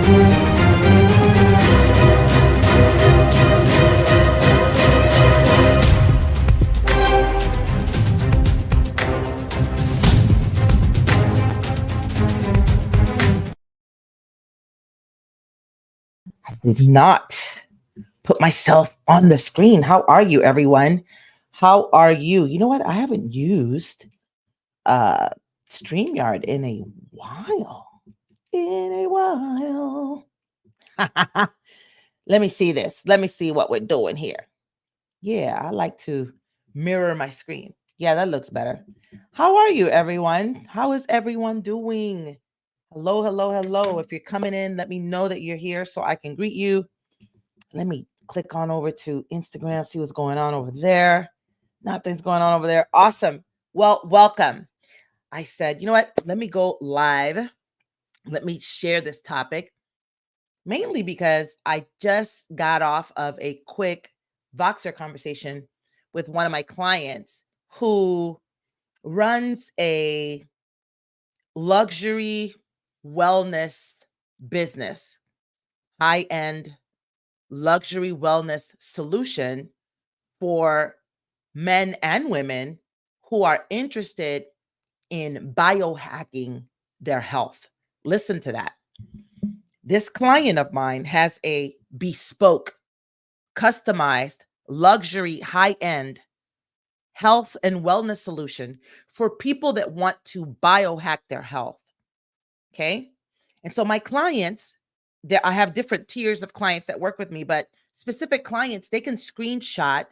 Did not put myself on the screen. How are you, everyone? How are you? You know what? I haven't used uh StreamYard in a while. In a while. Let me see this. Let me see what we're doing here. Yeah, I like to mirror my screen. Yeah, that looks better. How are you, everyone? How is everyone doing? Hello, hello, hello. If you're coming in, let me know that you're here so I can greet you. Let me click on over to Instagram, see what's going on over there. Nothing's going on over there. Awesome. Well, welcome. I said, you know what? Let me go live. Let me share this topic, mainly because I just got off of a quick Voxer conversation with one of my clients who runs a luxury wellness business, high-end luxury wellness solution for men and women who are interested in biohacking their health. Listen to that. This client of mine has a bespoke, customized, luxury, high-end health and wellness solution for people that want to biohack their health. Okay. And so my clients, I have different tiers of clients that work with me, but specific clients, they can screenshot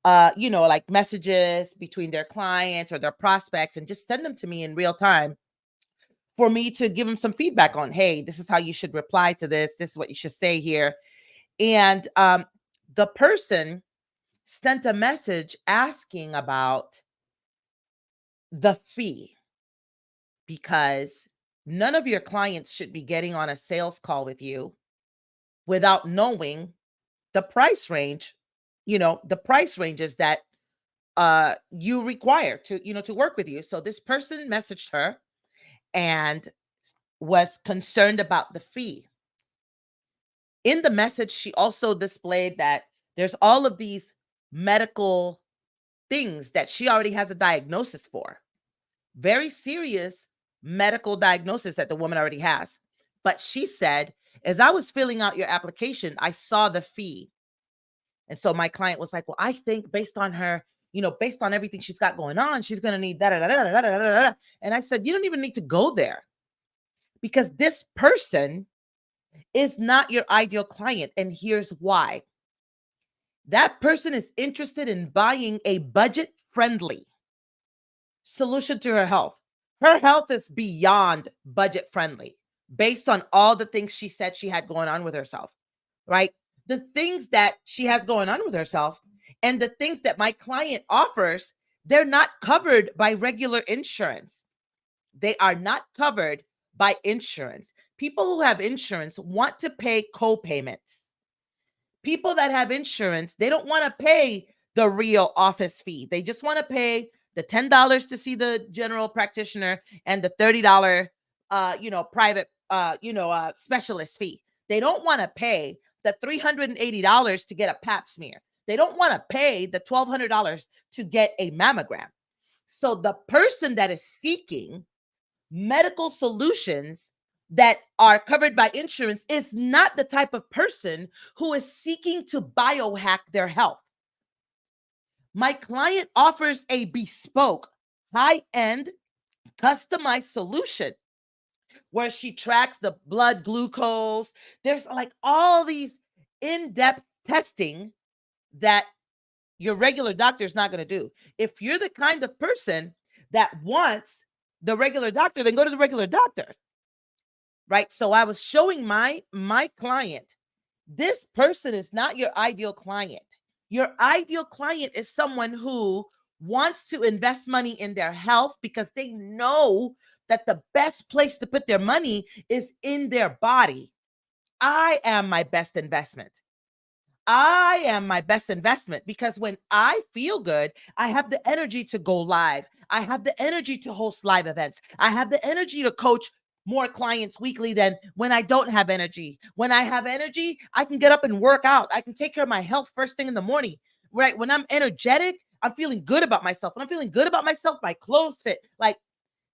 like messages between their clients or their prospects and just send them to me in real time for me to give them some feedback on, hey, this is how you should reply to this. This is what you should say here. And the person sent a message asking about the fee, because none of your clients should be getting on a sales call with you without knowing the price range, the price ranges that you require to work with you. So this person messaged her and was concerned about the fee. In the message, she also displayed that there's all of these medical things that she already has a diagnosis for. Very serious medical diagnosis that the woman already has. But she said, as I was filling out your application, I saw the fee. And so my client was like, well, I think based on her, based on everything she's got going on, she's going to need that. And I said, you don't even need to go there, because this person is not your ideal client. And here's why. That person is interested in buying a budget-friendly solution to her health. Her health is beyond budget-friendly based on all the things she said she had going on with herself, right? The things that she has going on with herself and the things that my client offers, they're not covered by regular insurance. They are not covered by insurance. People who have insurance want to pay co-payments. People that have insurance, they don't want to pay the real office fee. They just want to pay the $10 to see the general practitioner and the $30, private, specialist fee. They don't want to pay the $380 to get a pap smear. They don't want to pay the $1,200 to get a mammogram. So the person that is seeking medical solutions that are covered by insurance is not the type of person who is seeking to biohack their health. My client offers a bespoke, high-end, customized solution where she tracks the blood glucose. There's like all these in-depth testing that your regular doctor is not going to do. If you're the kind of person that wants the regular doctor, then go to the regular doctor, right? So I was showing my client, this person is not your ideal client. Your ideal client is someone who wants to invest money in their health because they know that the best place to put their money is in their body. I am my best investment. I am my best investment because when I feel good, I have the energy to go live. I have the energy to host live events. I have the energy to coach more clients weekly than when I don't have energy. When I have energy, I can get up and work out. I can take care of my health first thing in the morning, right? When I'm energetic, I'm feeling good about myself. When I'm feeling good about myself, my clothes fit. Like,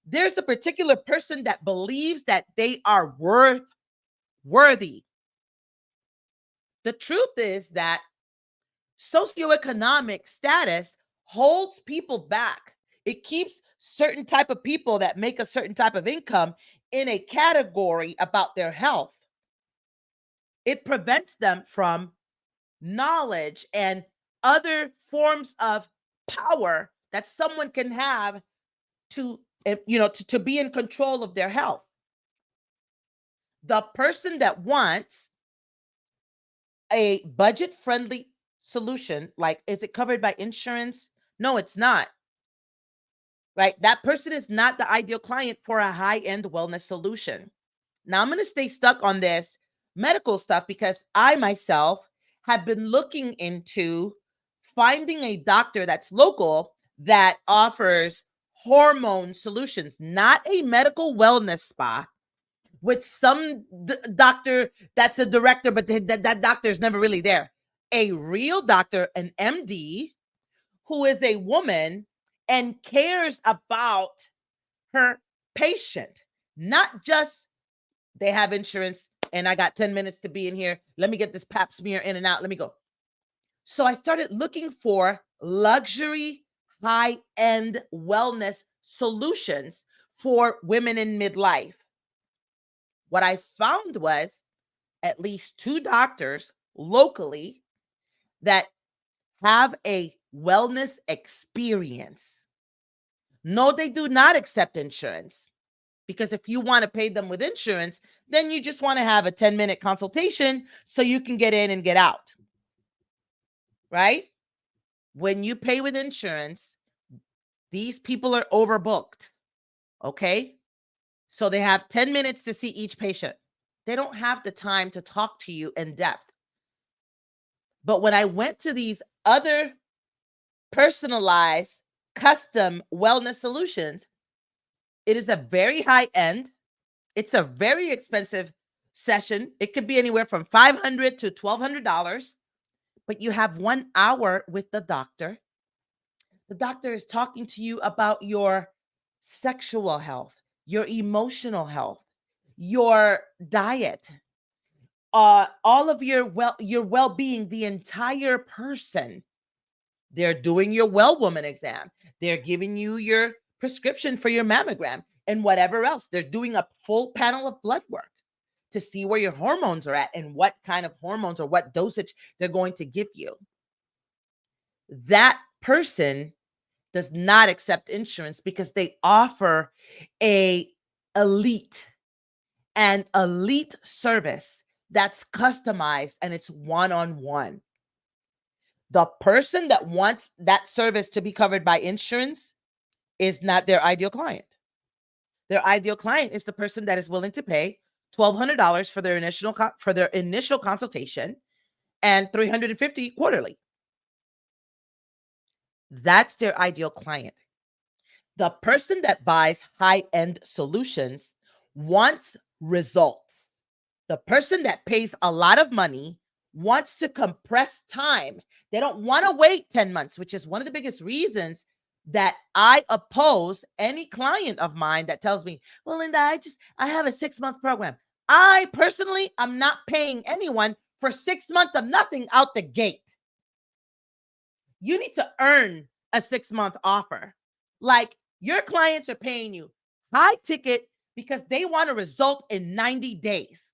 there's a particular person that believes that they are worthy. The truth is that socioeconomic status holds people back. It keeps certain type of people that make a certain type of income in a category about their health. It prevents them from knowledge and other forms of power that someone can have to to be in control of their health. The person that wants a budget friendly solution, like, is it covered by insurance? No, it's not. Right? That person is not the ideal client for a high end wellness solution. Now, I'm going to stay stuck on this medical stuff because I myself have been looking into finding a doctor that's local that offers hormone solutions, not a medical wellness spa with some doctor that's a director, but that doctor is never really there. A real doctor, an MD, who is a woman and cares about her patient, not just they have insurance and I got 10 minutes to be in here. Let me get this pap smear in and out. Let me go. So I started looking for luxury, high-end wellness solutions for women in midlife. What I found was at least 2 doctors locally that have a wellness experience. No, they do not accept insurance, because if you want to pay them with insurance, then you just want to have a 10-minute consultation so you can get in and get out, right? When you pay with insurance, these people are overbooked, okay? So they have 10 minutes to see each patient. They don't have the time to talk to you in depth. But when I went to these other personalized, custom wellness solutions, it is a very high end. It's a very expensive session. It could be anywhere from $500 to $1,200, but you have 1 hour with the doctor. The doctor is talking to you about your sexual health, your emotional health, your diet, all of your well-being, the entire person. They're doing your well woman exam. They're giving you your prescription for your mammogram and whatever else. They're doing a full panel of blood work to see where your hormones are at and what kind of hormones or what dosage they're going to give you. That person does not accept insurance because they offer a elite service that's customized and it's one-on-one. The person that wants that service to be covered by insurance is not their ideal client. Their ideal client is the person that is willing to pay $1,200 for their initial consultation and $350 quarterly. That's their ideal client. The person that buys high-end solutions wants results. The person that pays a lot of money wants to compress time. They don't want to wait 10 months, which is one of the biggest reasons that I oppose any client of mine that tells me, well, Linda, I have a 6-month program. I personally, I'm not paying anyone for 6 months of nothing out the gate. You need to earn a 6-month offer. Like, your clients are paying you high ticket because they want a result in 90 days.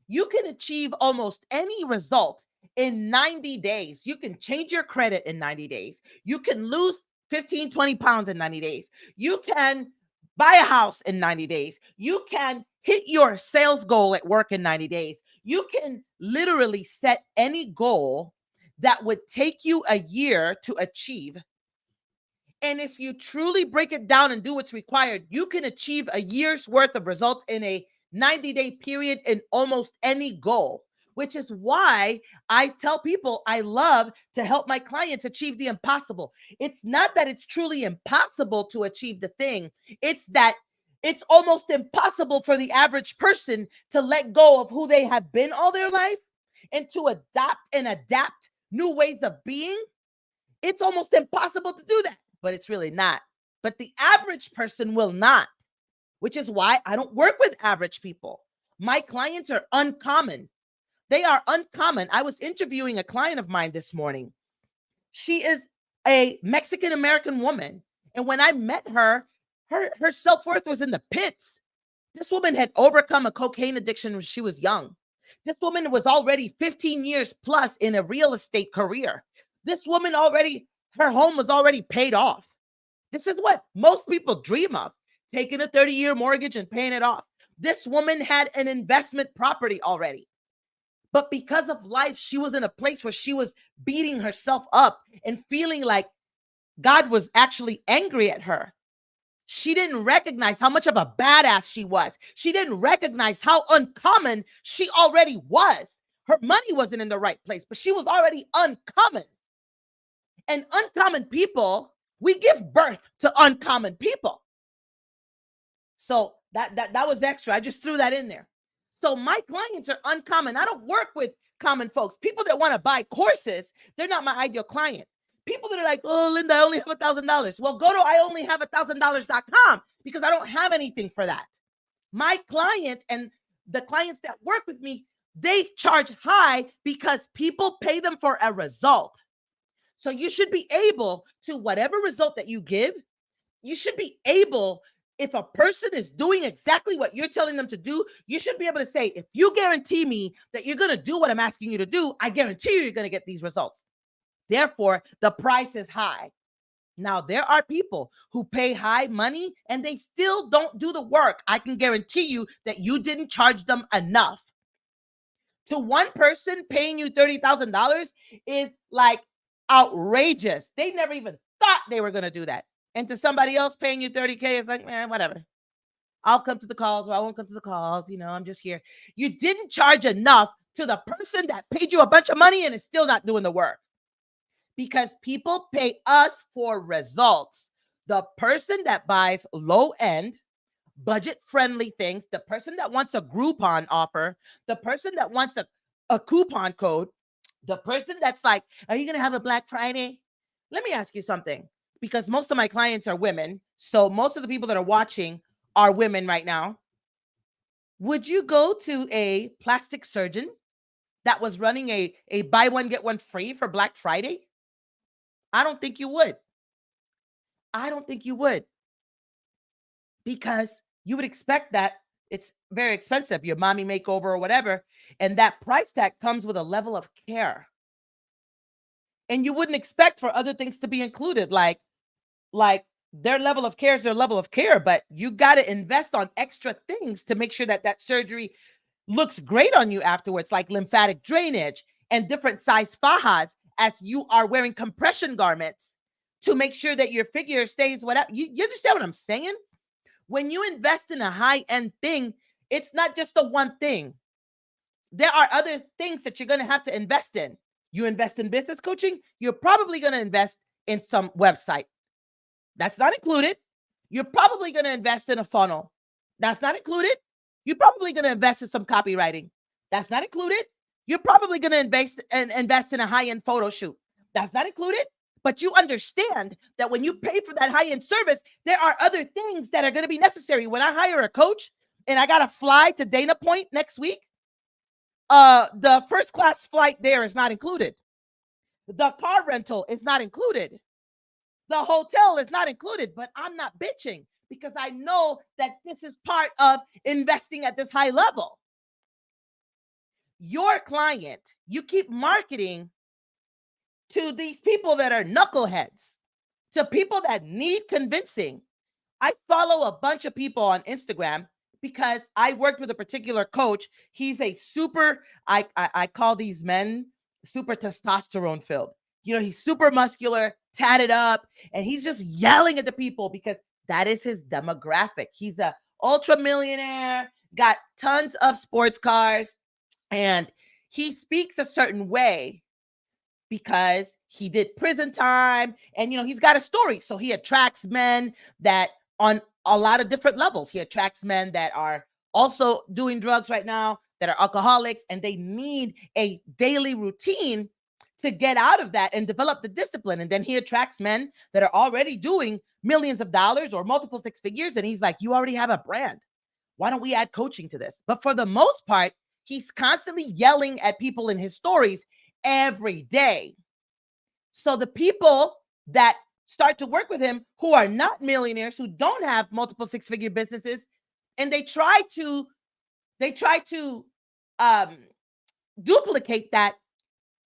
You can achieve almost any result in 90 days. You can change your credit in 90 days. You can lose 15, 20 pounds in 90 days. You can buy a house in 90 days. You can hit your sales goal at work in 90 days. You can literally set any goal that would take you a year to achieve. And if you truly break it down and do what's required, you can achieve a year's worth of results in a 90-day period in almost any goal, which is why I tell people I love to help my clients achieve the impossible. It's not that it's truly impossible to achieve the thing. It's that It's almost impossible for the average person to let go of who they have been all their life and to adopt and adapt new ways of being. It's almost impossible to do that, but it's really not. But the average person will not, which is why I don't work with average people. My clients are uncommon. They are uncommon. I was interviewing a client of mine this morning. She is a Mexican American woman. And when I met her, her self-worth was in the pits. This woman had overcome a cocaine addiction when she was young. This woman was already 15 years plus in a real estate career. This woman already, her home was already paid off. This is what most people dream of, taking a 30-year mortgage and paying it off. This woman had an investment property already. But because of life, she was in a place where she was beating herself up and feeling like God was actually angry at her. She didn't recognize how much of a badass she was. She didn't recognize how uncommon she already was. Her money wasn't in the right place, but she was already uncommon. And uncommon people, we give birth to uncommon people. So that was extra. I just threw that in there. So my clients are uncommon. I don't work with common folks. People that want to buy courses, they're not my ideal client. People that are like, oh, Linda, I only have $1,000. Well, go to IonlyHaveA1,000.com because I don't have anything for that. My client and the clients that work with me, they charge high because people pay them for a result. So you should be able to, whatever result that you give, you should be able, if a person is doing exactly what you're telling them to do, you should be able to say, if you guarantee me that you're going to do what I'm asking you to do, I guarantee you're going to get these results. Therefore, the price is high. Now, there are people who pay high money and they still don't do the work. I can guarantee you that you didn't charge them enough. To one person, paying you $30,000 is like outrageous. They never even thought they were going to do that. And to somebody else, paying you 30K is like, man, whatever. I'll come to the calls or I won't come to the calls. You know, I'm just here. You didn't charge enough to the person that paid you a bunch of money and is still not doing the work. Because people pay us for results. The person that buys low end, budget friendly things, the person that wants a Groupon offer, the person that wants a coupon code, the person that's like, are you going to have a Black Friday? Let me ask you something, because most of my clients are women. So most of the people that are watching are women right now. Would you go to a plastic surgeon that was running a buy one, get one free for Black Friday? I don't think you would. I don't think you would. Because you would expect that it's very expensive, your mommy makeover or whatever. And that price tag comes with a level of care. And you wouldn't expect for other things to be included, like their level of care is their level of care, but you got to invest on extra things to make sure that that surgery looks great on you afterwards, like lymphatic drainage and different size fajas as you are wearing compression garments to make sure that your figure stays whatever. You understand what I'm saying? When you invest in a high-end thing, it's not just the one thing. There are other things that you're going to have to invest in. You invest in business coaching, you're probably going to invest in some website. That's not included. You're probably going to invest in a funnel. That's not included. You're probably going to invest in some copywriting. That's not included. You're probably going to invest in a high-end photo shoot. That's not included. But you understand that when you pay for that high-end service, there are other things that are going to be necessary. When I hire a coach and I got to fly to Dana Point next week, the first class flight there is not included. The car rental is not included. The hotel is not included, but I'm not bitching because I know that this is part of investing at this high level. Your client, you keep marketing to these people that are knuckleheads, to people that need convincing. I follow a bunch of people on Instagram because I worked with a particular coach. He's a super, I call these men super testosterone filled. You know, he's super muscular, tatted up, and he's just yelling at the people because that is his demographic. He's a ultra millionaire, got tons of sports cars, and he speaks a certain way because he did prison time and, you know, he's got a story. So he attracts men that on a lot of different levels. He attracts men that are also doing drugs right now, that are alcoholics, and they need a daily routine to get out of that and develop the discipline. And then he attracts men that are already doing millions of dollars or multiple six figures. And he's like, you already have a brand. Why don't we add coaching to this? But for the most part, he's constantly yelling at people in his stories every day. So the people that start to work with him who are not millionaires, who don't have multiple six-figure businesses, and they try to duplicate that,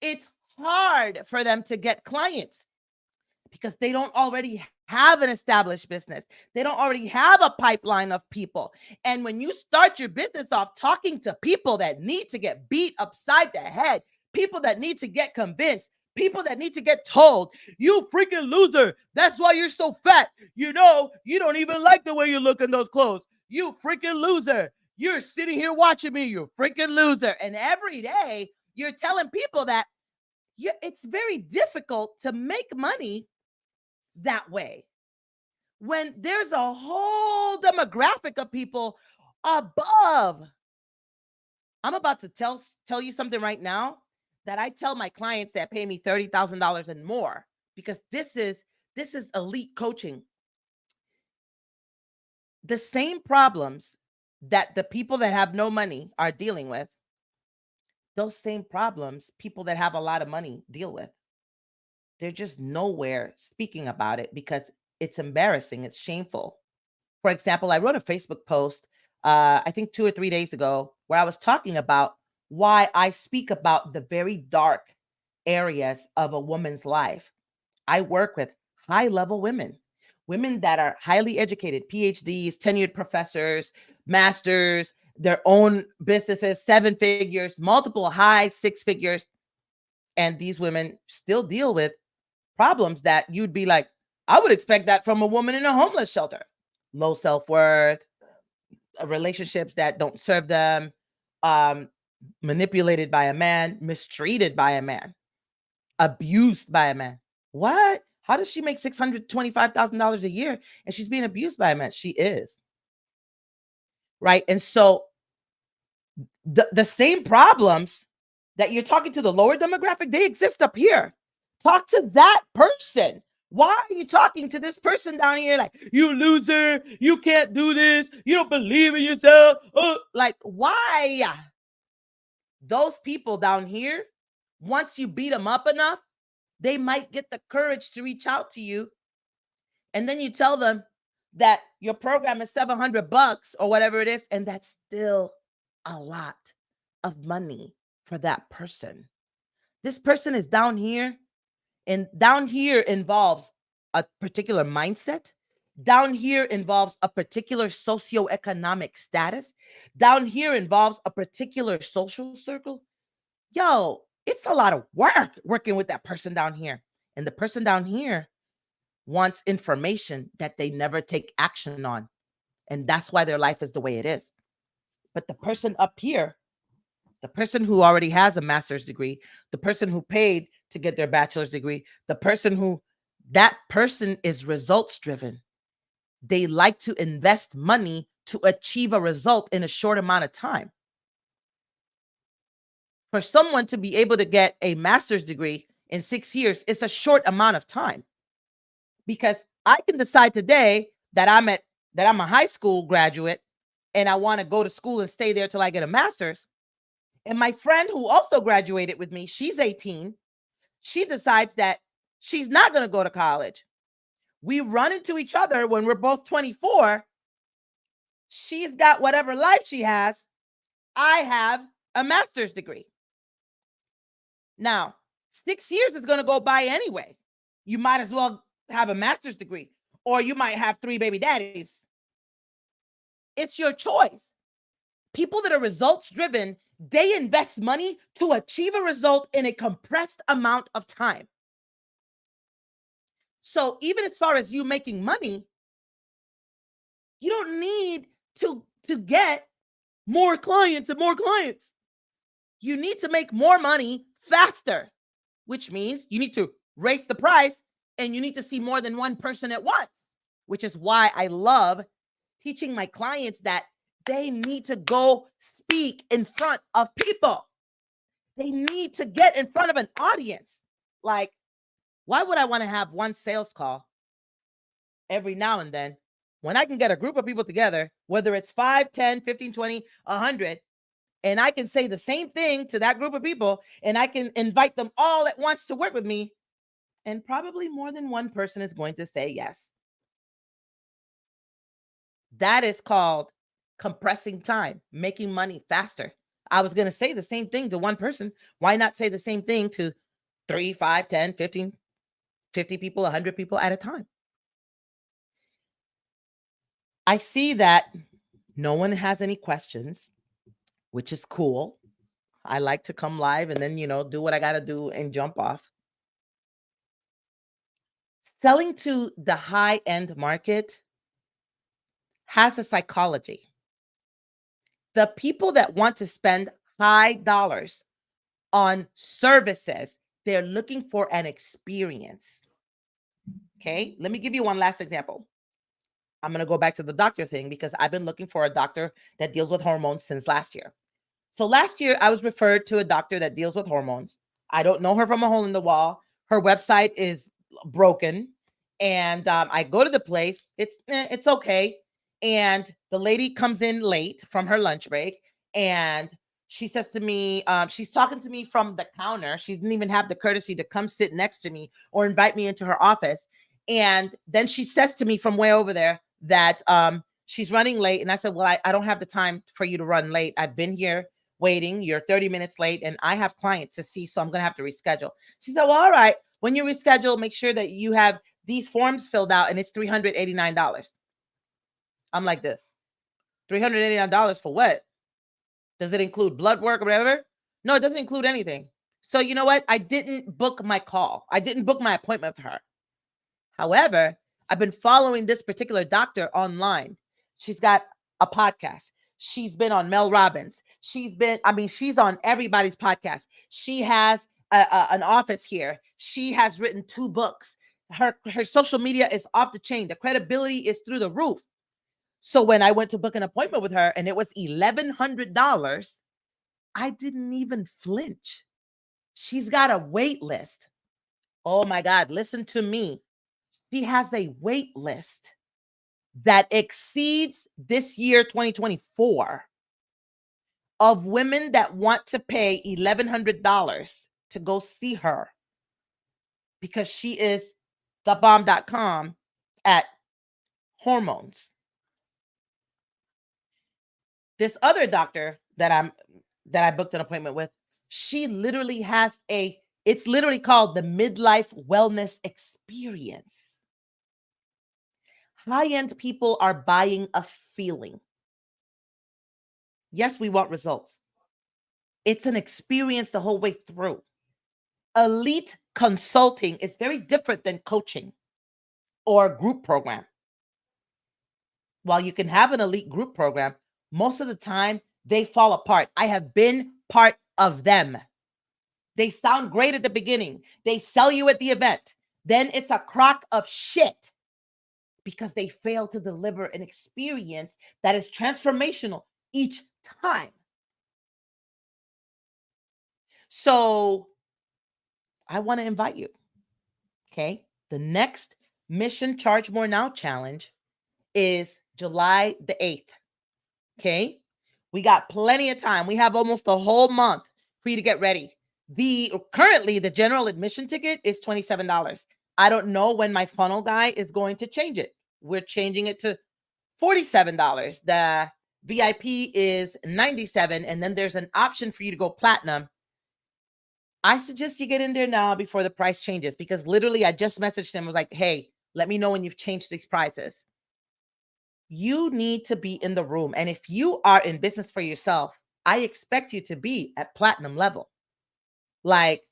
it's hard for them to get clients because they don't already have an established business. They don't already have a pipeline of people. And when you start your business off talking to people that need to get beat upside the head, people that need to get convinced, people that need to get told, you freaking loser, that's why you're so fat. You know, you don't even like the way you look in those clothes. You freaking loser. You're sitting here watching me. You freaking loser. And every day you're telling people that it's very difficult to make money that way when there's a whole demographic of people above. I'm about to tell you something right now that I tell my clients that pay me $30,000 and more, because this is elite coaching. The same problems that the people that have no money are dealing with, those same problems people that have a lot of money deal with. They're just nowhere speaking about it because it's embarrassing. It's shameful. For example, I wrote a Facebook post, I think 2 or 3 days ago, where I was talking about why I speak about the very dark areas of a woman's life. I work with high-level women, women that are highly educated, PhDs, tenured professors, masters, their own businesses, 7 figures, multiple high 6 figures. And these women still deal with problems that you'd be like, I would expect that from a woman in a homeless shelter. Low self-worth, relationships that don't serve them, manipulated by a man, mistreated by a man, abused by a man. What? How does she make $625,000 a year and she's being abused by a man? She is. Right? And so the same problems that you're talking to the lower demographic, they exist up here. Talk to that person. Why are you talking to this person down here like, you loser, you can't do this, you don't believe in yourself? Like, why? Those people down here, once you beat them up enough, they might get the courage to reach out to you. And then you tell them that your program is $700 or whatever it is, and that's still a lot of money for that person. This person is down here, and down here involves a particular mindset. Down here involves a particular socioeconomic status. Down here involves a particular social circle. Yo, it's a lot of work working with that person down here. And the person down here wants information that they never take action on. And that's why their life is the way it is. But the person up here, the person who already has a master's degree, the person who paid to get their bachelor's degree, that person is results driven. They like to invest money to achieve a result in a short amount of time. For someone to be able to get a master's degree in 6 years, it's a short amount of time. Because I can decide today that I'm a high school graduate and I want to go to school and stay there till I get a master's. And my friend who also graduated with me, she's 18. She decides that she's not going to go to college. We run into each other when we're both 24. She's got whatever life she has. I have a master's degree. Now, 6 years is going to go by anyway. You might as well have a master's degree, or you might have 3 baby daddies. It's your choice. People that are results driven, they invest money to achieve a result in a compressed amount of time. So even as far as you making money, you don't need to get more clients and more clients. You need to make more money faster, which means you need to raise the price and you need to see more than one person at once, which is why I love teaching my clients that they need to go speak in front of people. They need to get in front of an audience. Like, why would I want to have one sales call every now and then when I can get a group of people together, whether it's 5, 10, 15, 20, 100, and I can say the same thing to that group of people, and I can invite them all at once to work with me, and probably more than one person is going to say yes. That is called compressing time, making money faster. I was going to say the same thing to one person. Why not say the same thing to 3, 5, 10, 15, 50 people, 100 people at a time? I see that no one has any questions, which is cool. I like to come live and then, do what I got to do and jump off. Selling to the high-end market has a psychology. The people that want to spend high dollars on services, they're looking for an experience. Okay, let me give you one last example. I'm going to go back to the doctor thing because I've been looking for a doctor that deals with hormones since last year. So last year, I was referred to a doctor that deals with hormones. I don't know her from a hole in the wall. Her website is broken. And I go to the place. It's okay. And the lady comes in late from her lunch break. And she says to me, she's talking to me from the counter. She didn't even have the courtesy to come sit next to me or invite me into her office. And then she says to me from way over there that she's running late. And I said, well, I don't have the time for you to run late. I've been here waiting. You're 30 minutes late and I have clients to see, so I'm going to have to reschedule. She said, well, all right. When you reschedule, make sure that you have these forms filled out and it's $389. I'm like this. $389 for what? Does it include blood work or whatever? No, it doesn't include anything. So you know what? I didn't book my call. I didn't book my appointment with her. However, I've been following this particular doctor online. She's got a podcast. She's been on Mel Robbins. She's on everybody's podcast. She has an office here. She has written 2 books. Her social media is off the chain. The credibility is through the roof. So when I went to book an appointment with her and it was $1,100, I didn't even flinch. She's got a wait list. Oh my God, listen to me. She has a wait list that exceeds this year, 2024, of women that want to pay $1,100 to go see her because she is thebomb.com at hormones. This other doctor that I booked an appointment with, she literally has it's literally called the Midlife Wellness Experience. High-end people are buying a feeling. Yes, we want results. It's an experience the whole way through. Elite consulting is very different than coaching or a group program. While you can have an elite group program, most of the time they fall apart. I have been part of them. They sound great at the beginning. They sell you at the event. Then it's a crock of shit because they fail to deliver an experience that is transformational each time. So I want to invite you. Okay. The next Mission Charge More Now challenge is July the 8th. Okay. We got plenty of time. We have almost a whole month for you to get ready. Currently the general admission ticket is $27. I don't know when my funnel guy is going to change it. We're changing it to $47. The VIP is $97. And then there's an option for you to go platinum. I suggest you get in there now before the price changes, because literally I just messaged him. I was like, hey, let me know when you've changed these prices. You need to be in the room. And if you are in business for yourself, I expect you to be at platinum level. Like,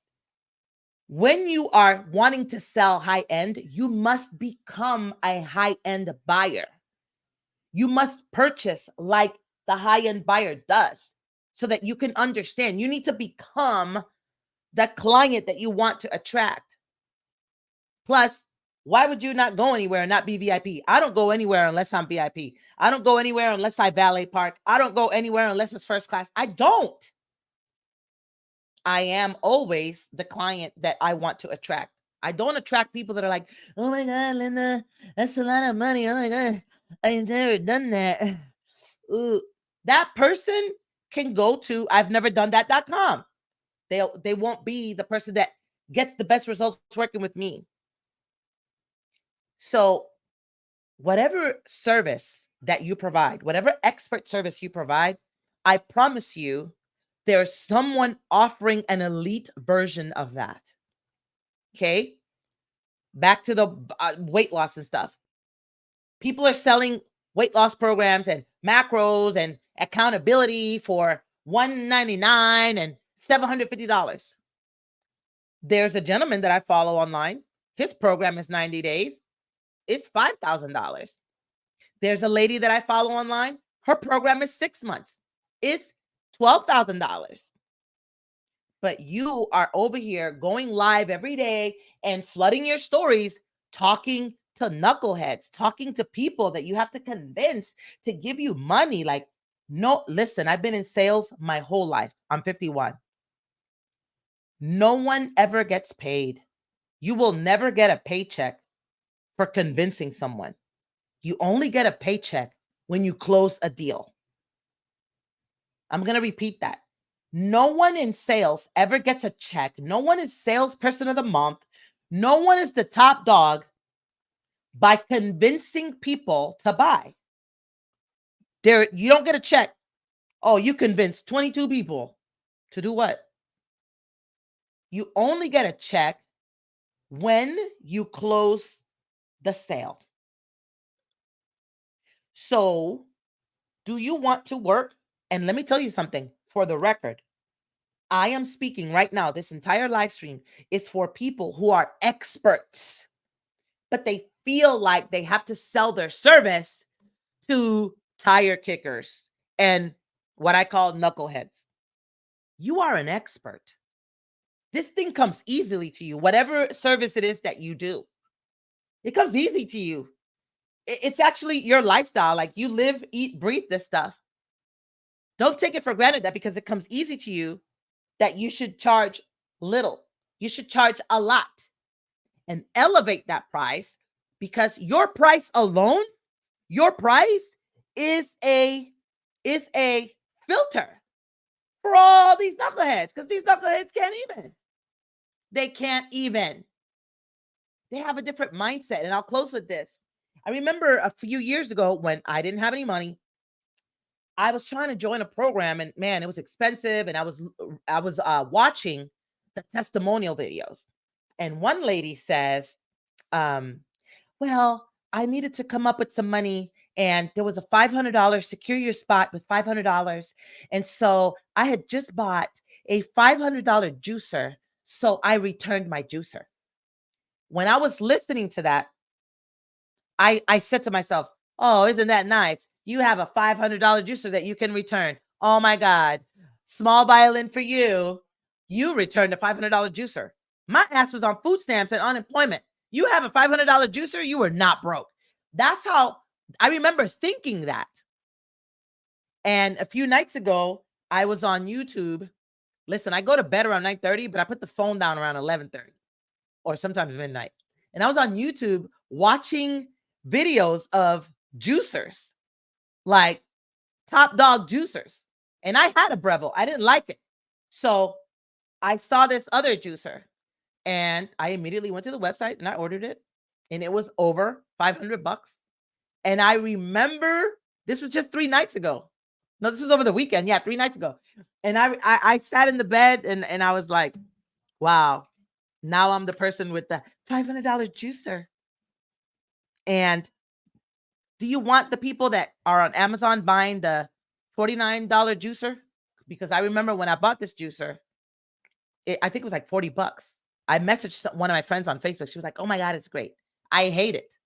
when you are wanting to sell high end, you must become a high end buyer. You must purchase like the high end buyer does so that you can understand. You need to become the client that you want to attract. Plus, Why would you not go anywhere and not be VIP? I don't go anywhere unless I'm VIP. I don't go anywhere unless I valet park. I don't go anywhere unless it's first class. I don't. I am always the client that I want to attract. I don't attract people that are like, oh my God, Linda, that's a lot of money. Oh my God, I've never done that. Ooh. That person can go to I've never done that.com. They won't be the person that gets the best results working with me. So whatever service that you provide, whatever expert service you provide, I promise you there's someone offering an elite version of that. Okay. Back to the weight loss and stuff. People are selling weight loss programs and macros and accountability for $199 and $750. There's a gentleman that I follow online. His program is 90 days. It's $5,000. There's a lady that I follow online. Her program is 6 months. It's $12,000. But you are over here going live every day and flooding your stories, talking to knuckleheads, talking to people that you have to convince to give you money. Like, no, listen, I've been in sales my whole life. I'm 51. No one ever gets paid. You will never get a paycheck for convincing someone. You only get a paycheck when you close a deal. I'm going to repeat that. No one in sales ever gets a check. No one is salesperson of the month. No one is the top dog by convincing people to buy. You don't get a check. Oh, you convinced 22 people to do what? You only get a check when you close the sale. So, do you want to work? And let me tell you something for the record. I am speaking right now. This entire live stream is for people who are experts, but they feel like they have to sell their service to tire kickers and what I call knuckleheads. You are an expert. This thing comes easily to you. Whatever service it is that you do, it comes easy to you. It's actually your lifestyle. Like, you live, eat, breathe this stuff. Don't take it for granted that because it comes easy to you, that you should charge little. You should charge a lot and elevate that price, because your price alone, your price is a filter for all these knuckleheads, because these knuckleheads can't even. They can't even. They have a different mindset. And I'll close with this. I remember a few years ago when I didn't have any money, I was trying to join a program, and man, it was expensive. And I was watching the testimonial videos, and one lady says, well, I needed to come up with some money, and there was a $500 secure your spot with $500, and so I had just bought a $500 juicer, so I returned my juicer. When I was listening to that, I said to myself, oh, isn't that nice? You have a $500 juicer that you can return. Oh my God. Small violin for you. You returned a $500 juicer. My ass was on food stamps and unemployment. You have a $500 juicer. You were not broke. That's how I remember thinking that. And a few nights ago, I was on YouTube. Listen, I go to bed around 9:30, but I put the phone down around 11:30 or sometimes midnight. And I was on YouTube watching videos of juicers, like top dog juicers. And I had a Breville. I didn't like it. So I saw this other juicer, and I immediately went to the website and I ordered it. And it was over $500. And I remember this was just 3 nights ago. No, this was over the weekend. Yeah, 3 nights ago. And I sat in the bed and I was like, wow, now I'm the person with the $500 juicer. And do you want the people that are on Amazon buying the $49 juicer? Because I remember when I bought this juicer, I think it was like $40. I messaged one of my friends on Facebook. She was like, oh my God, it's great. I hate it.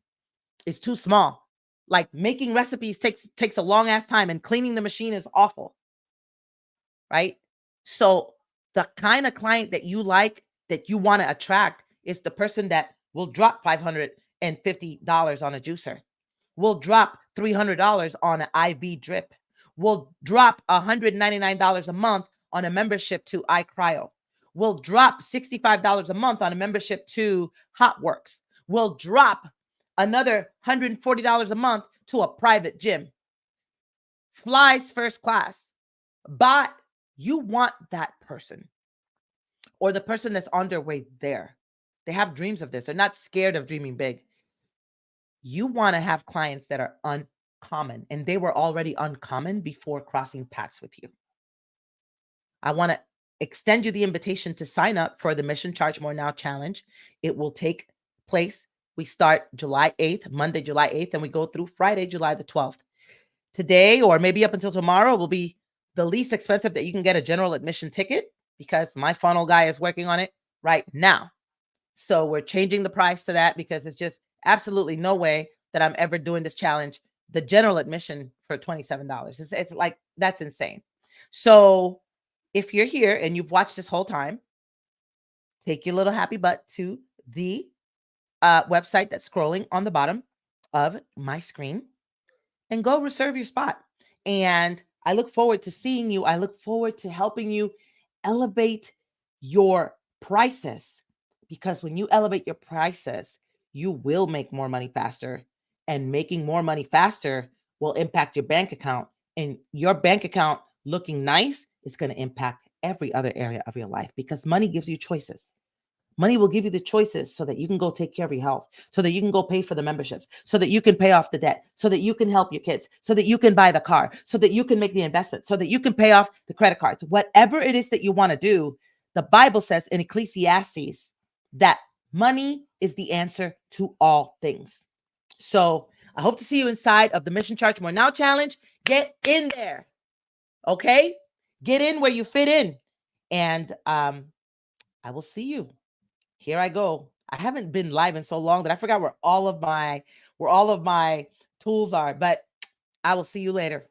It's too small. Like, making recipes takes a long ass time, and cleaning the machine is awful. Right? So the kind of client that you like, that you want to attract, is the person that will drop 500 $150 on a juicer. We'll drop $300 on an IV drip. We'll drop $199 a month on a membership to iCryo. We'll drop $65 a month on a membership to HotWorks. We'll drop another $140 a month to a private gym. Flies first class. But you want that person or the person that's on their way there. They have dreams of this. They're not scared of dreaming big. You want to have clients that are uncommon, and they were already uncommon before crossing paths with you. I want to extend you the invitation to sign up for the Mission Charge More Now Challenge. It will take place. We start July 8th, Monday, July 8th, and we go through Friday, July the 12th. Today, or maybe up until tomorrow, will be the least expensive that you can get a general admission ticket, because my funnel guy is working on it right now. So we're changing the price to that, because it's just absolutely no way that I'm ever doing this challenge, the general admission, for $27. It's like, that's insane. So if you're here and you've watched this whole time, take your little happy butt to the website that's scrolling on the bottom of my screen and go reserve your spot. And I look forward to seeing you. I look forward to helping you elevate your prices, because when you elevate your prices, you will make more money faster, and making more money faster will impact your bank account, and your bank account looking nice is going to impact every other area of your life, because money gives you choices. Money will give you the choices so that you can go take care of your health, so that you can go pay for the memberships, so that you can pay off the debt, so that you can help your kids, so that you can buy the car, so that you can make the investment, so that you can pay off the credit cards. Whatever it is that you want to do, the Bible says in Ecclesiastes that money is the answer to all things. So I hope to see you inside of the Mission Charge More Now Challenge. Get in there. Okay? Get in where you fit in. And I will see you. Here I go. I haven't been live in so long that I forgot where all of my tools are, but I will see you later.